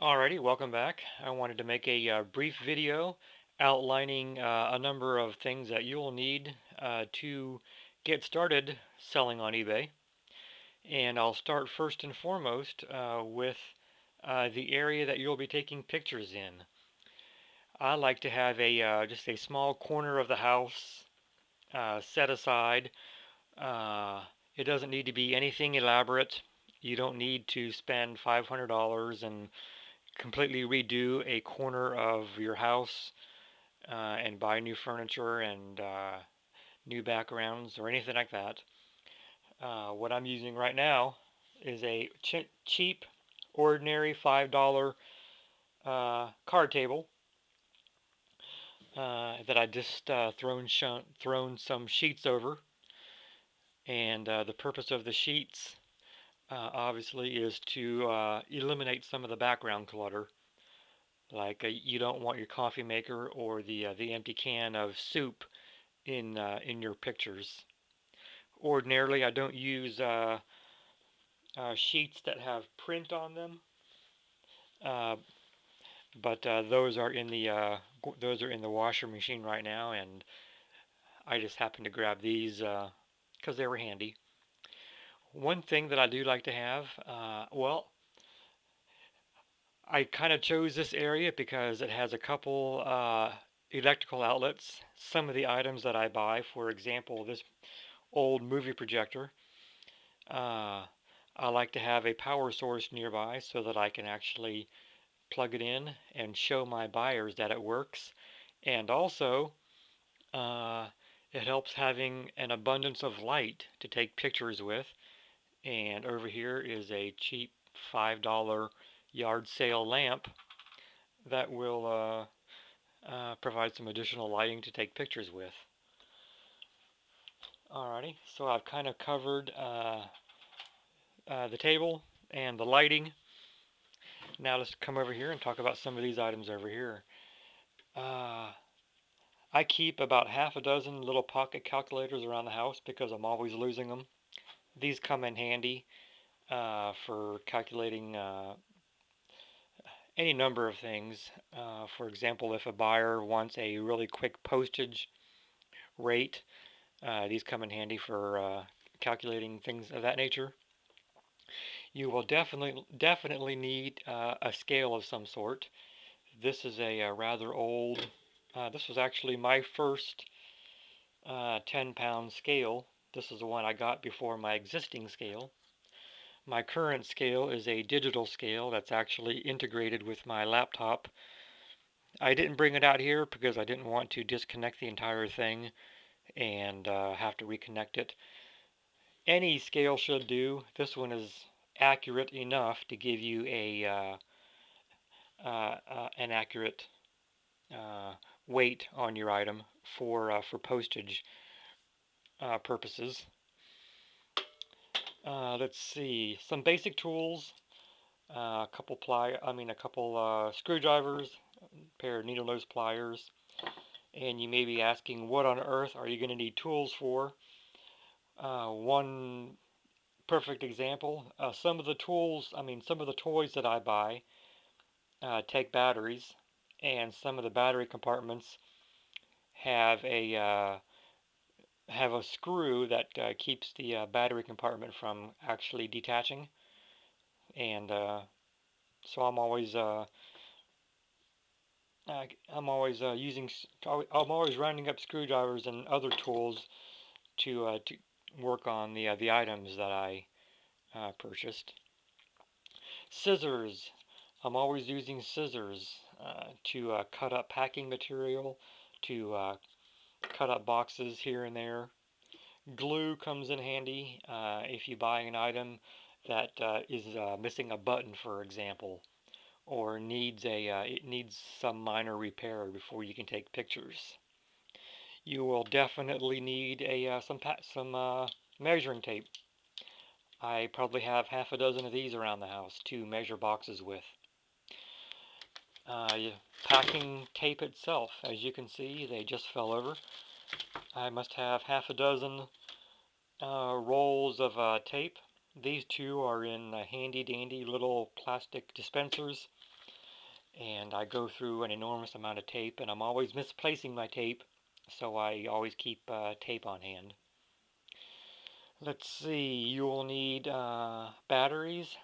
Alrighty, welcome back. I wanted to make a brief video outlining a number of things that you'll need to get started selling on eBay. And I'll start first and foremost with the area that you'll be taking pictures in. I like to have a just a small corner of the house set aside. Uh, it doesn't need to be anything elaborate. You don't need to spend $500 and completely redo a corner of your house and buy new furniture and new backgrounds or anything like that. What I'm using right now is a cheap, ordinary $5 card table that I just thrown some sheets over. And the purpose of the sheets obviously is to eliminate some of the background clutter. Like you don't want your coffee maker or the empty can of soup in your pictures. Ordinarily, I don't use sheets that have print on them, uh, but those are in the washer machine right now, and I just happened to grab these because they were handy. One thing that I do like to have, well, I kind of chose this area because it has a couple electrical outlets. Some of the items that I buy, for example, this old movie projector, uh, I like to have a power source nearby so that I can actually plug it in and show my buyers that it works. And also, uh, it helps having an abundance of light to take pictures with. And over here is a cheap $5 yard sale lamp that will provide some additional lighting to take pictures with. Alrighty, so I've kind of covered the table and the lighting. Now let's come over here and talk about some of these items over here. Uh, I keep about half a dozen little pocket calculators around the house because I'm always losing them. These come in handy for calculating any number of things. For example, if a buyer wants a really quick postage rate, these come in handy for calculating things of that nature. You will definitely need a scale of some sort. This is a rather old. This was actually my first 10-pound scale. This is the one I got before my existing scale. My current scale is a digital scale that's actually integrated with my laptop. I didn't bring it out here because I didn't want to disconnect the entire thing and have to reconnect it. Any scale should do. This one is accurate enough to give you an accurate uh, weight on your item for postage purposes. Let's see, some basic tools, a couple screwdrivers, a pair of needle nose pliers, and you may be asking, what on earth are you going to need tools for? One perfect example, some of the toys that I buy take batteries, and some of the battery compartments have a screw that keeps the battery compartment from actually detaching, and so I'm always I'm always rounding up screwdrivers and other tools to work on the items that I purchased. Scissors. I'm always using scissors to cut up packing material, to cut up boxes here and there. Glue comes in handy if you buy an item that is missing a button, for example, or it needs some minor repair before you can take pictures. You will definitely need some measuring tape. I probably have half a dozen of these around the house to measure boxes with. Uh, Packing tape itself, as you can see, they just fell over. I must have half a dozen rolls of tape. These two are in handy dandy little plastic dispensers. and I go through an enormous amount of tape, and I'm always misplacing my tape, so I always keep tape on hand. Let's see, you will need batteries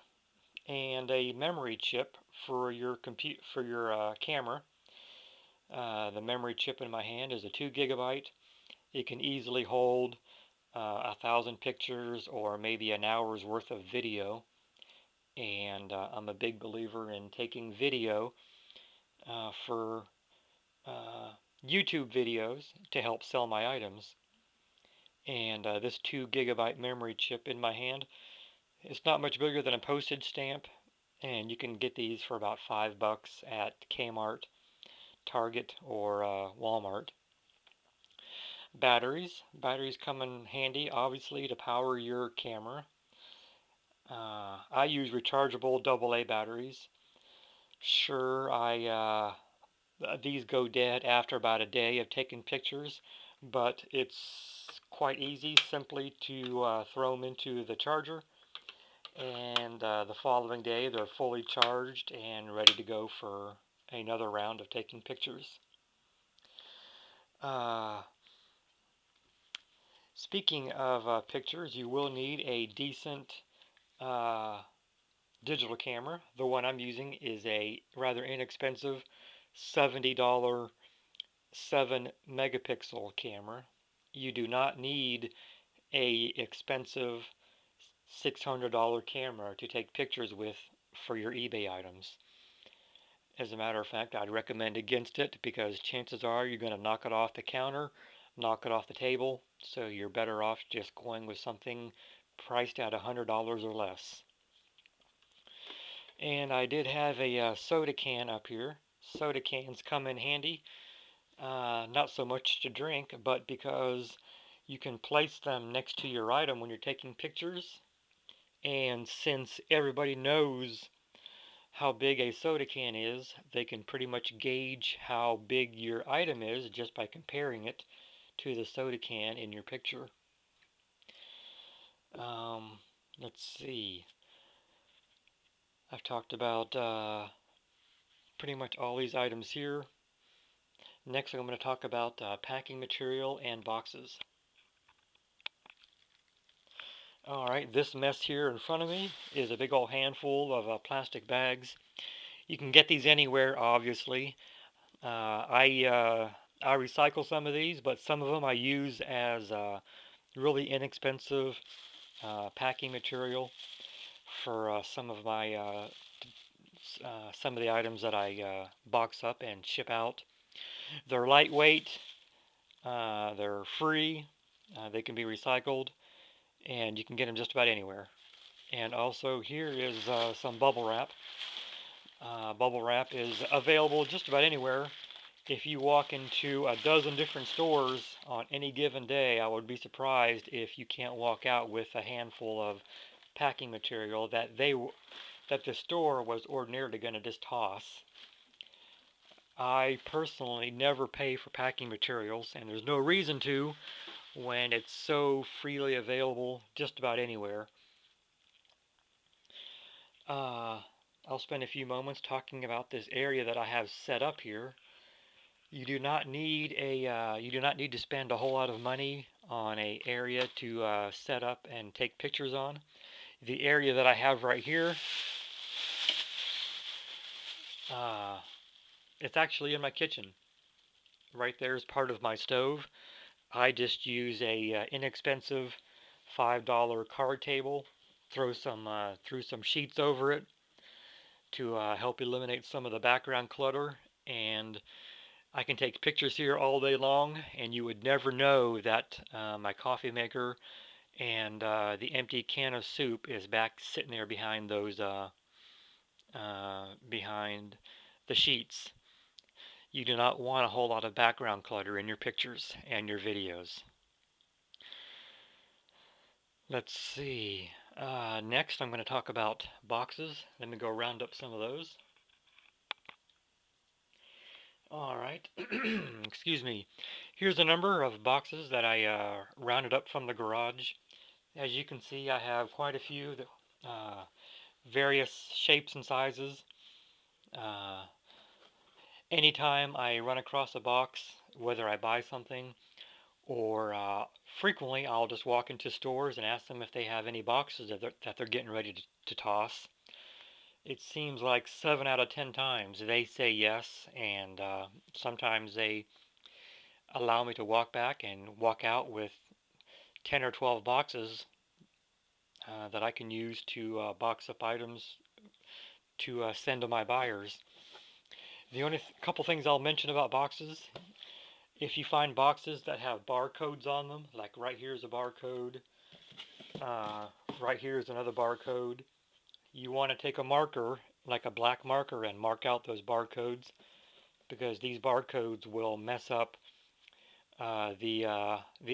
and a memory chip for your camera. The memory chip in my hand is a 2 GB. It can easily hold 1,000 pictures or maybe an hour's worth of video. And I'm a big believer in taking video for YouTube videos to help sell my items. And this 2 GB memory chip in my hand, it's not much bigger than a postage stamp, and you can get these for about $5 at Kmart, Target, or Walmart. Batteries come in handy, obviously, to power your camera. I use rechargeable AA batteries. Sure, these go dead after about a day of taking pictures, but it's quite easy simply to throw them into the charger, and the following day they're fully charged and ready to go for another round of taking pictures. Uh, Speaking of pictures, you will need a decent uh, digital camera. The one I'm using is a rather inexpensive $70 7 megapixel camera. You do not need a expensive $600 camera to take pictures with for your eBay items. As a matter of fact, I'd recommend against it because chances are you're going to knock it off the counter, knock it off the table, so you're better off just going with something priced at $100 or less. And I did have a soda can up here. Soda cans come in handy, not so much to drink, but because you can place them next to your item when you're taking pictures. And since everybody knows how big a soda can is, they can pretty much gauge how big your item is just by comparing it to the soda can in your picture. Let's see. I've talked about pretty much all these items here. Next, I'm going to talk about packing material and boxes. Alright, this mess here in front of me is a big old handful of plastic bags. You can get these anywhere, obviously. I recycle some of these, but some of them I use as really inexpensive packing material for some of the items that I box up and ship out. They're lightweight, they're free, they can be recycled, and you can get them just about anywhere. And also here is some bubble wrap. Bubble wrap is available just about anywhere. If you walk into a dozen different stores on any given day, I would be surprised if you can't walk out with a handful of packing material that the store was ordinarily going to just toss. I personally never pay for packing materials, and there's no reason to when it's so freely available just about anywhere. I'll spend a few moments talking about this area that I have set up here. You do not need to spend a whole lot of money on a area to set up and take pictures on. The area that I have right here, it's actually in my kitchen. Right there is part of my stove. I just use a inexpensive $5 card table, threw some sheets over it to help eliminate some of the background clutter, and I can take pictures here all day long, and you would never know that my coffee maker and the empty can of soup is back sitting there behind behind the sheets. You do not want a whole lot of background clutter in your pictures and your videos. Let's see. Next, I'm going to talk about boxes. Let me go round up some of those. All right. Excuse me. Here's a number of boxes that I rounded up from the garage. As you can see, I have quite a few that various shapes and sizes. Uh, anytime I run across a box, whether I buy something or frequently I'll just walk into stores and ask them if they have any boxes that they're getting ready to toss. It seems like 7 out of 10 times they say yes, and sometimes they allow me to walk back and walk out with 10 or 12 boxes that I can use to box up items to send to my buyers. The only couple things I'll mention about boxes, if you find boxes that have barcodes on them, like right here's a barcode, uh, right here's another barcode, you want to take a marker, like a black marker, and mark out those barcodes because these barcodes will mess up the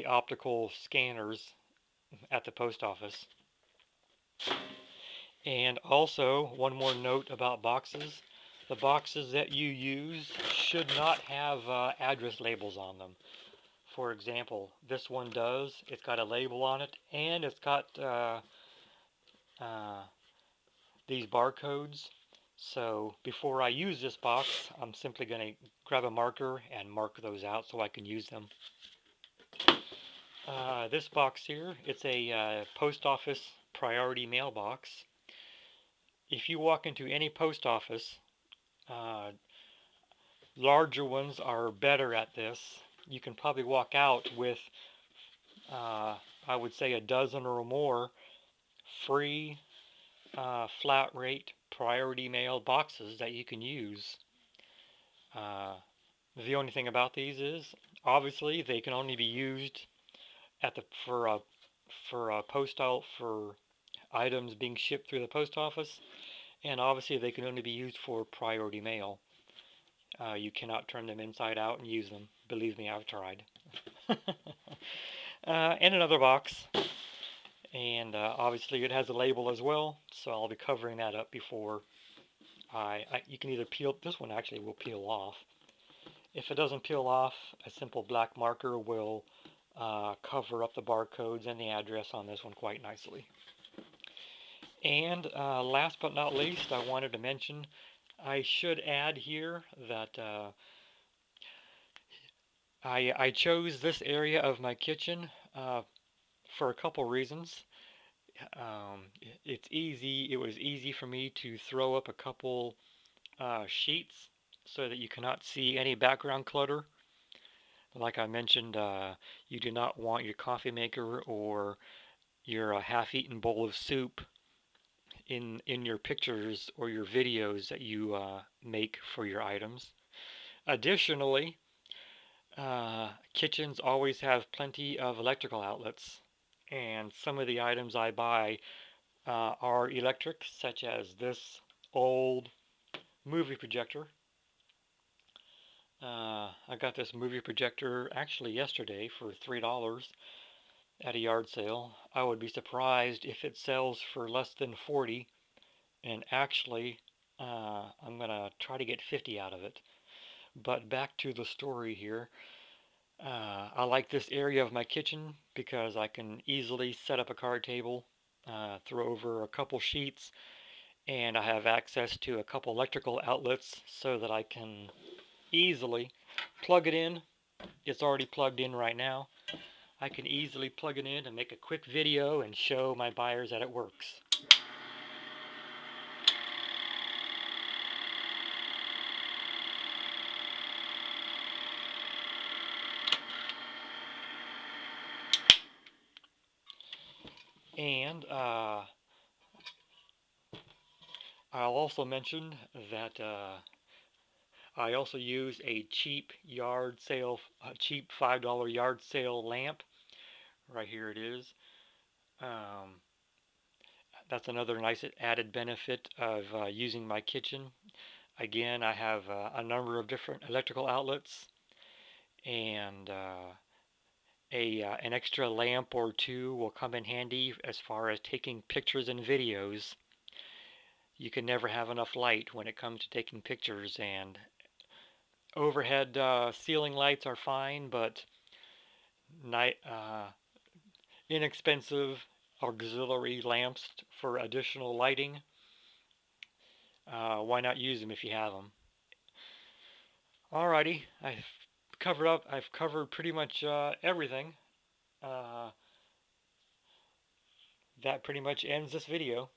optical scanners at the post office. And also, one more note about boxes. The boxes that you use should not have address labels on them. For example, this one does. It's got a label on it, and it's got uh, these barcodes. So before I use this box, I'm simply going to grab a marker and mark those out so I can use them. This box here, it's a post office priority mailbox. If you walk into any post office, uh, larger ones are better at this. You can probably walk out with, I would say, a dozen or more free flat rate priority mail boxes that you can use. Uh, the only thing about these is, obviously, they can only be used at the for postal for items being shipped through the post office, and obviously they can only be used for priority mail. You cannot turn them inside out and use them. Believe me, I've tried. And another box, and obviously it has a label as well, so I'll be covering that up before you can either peel, this one actually will peel off. If it doesn't peel off, a simple black marker will cover up the barcodes and the address on this one quite nicely. And last but not least, I wanted to mention, I should add here that I chose this area of my kitchen for a couple reasons. It's easy. It was easy for me to throw up a couple sheets so that you cannot see any background clutter. Like I mentioned, you do not want your coffee maker or your half-eaten bowl of soup in your pictures or your videos that you make for your items. Additionally, kitchens always have plenty of electrical outlets, and some of the items I buy are electric, such as this old movie projector. I got this movie projector actually yesterday for $3 at a yard sale. I would be surprised if it sells for less than 40, and actually, I'm gonna try to get 50 out of it. But back to the story here. I like this area of my kitchen because I can easily set up a card table, throw over a couple sheets, and I have access to a couple electrical outlets so that I can easily plug it in. It's already plugged in right now. I can easily plug it in and make a quick video and show my buyers that it works. And I'll also mention that I also use a cheap yard sale, a cheap $5 yard sale lamp. Right here it is. Um, that's another nice added benefit of using my kitchen. Again, I have a number of different electrical outlets, and an extra lamp or two will come in handy as far as taking pictures and videos. You can never have enough light when it comes to taking pictures, and overhead ceiling lights are fine, but night inexpensive auxiliary lamps for additional lighting, why not use them if you have them? Alrighty, I've covered pretty much everything. Uh, that pretty much ends this video.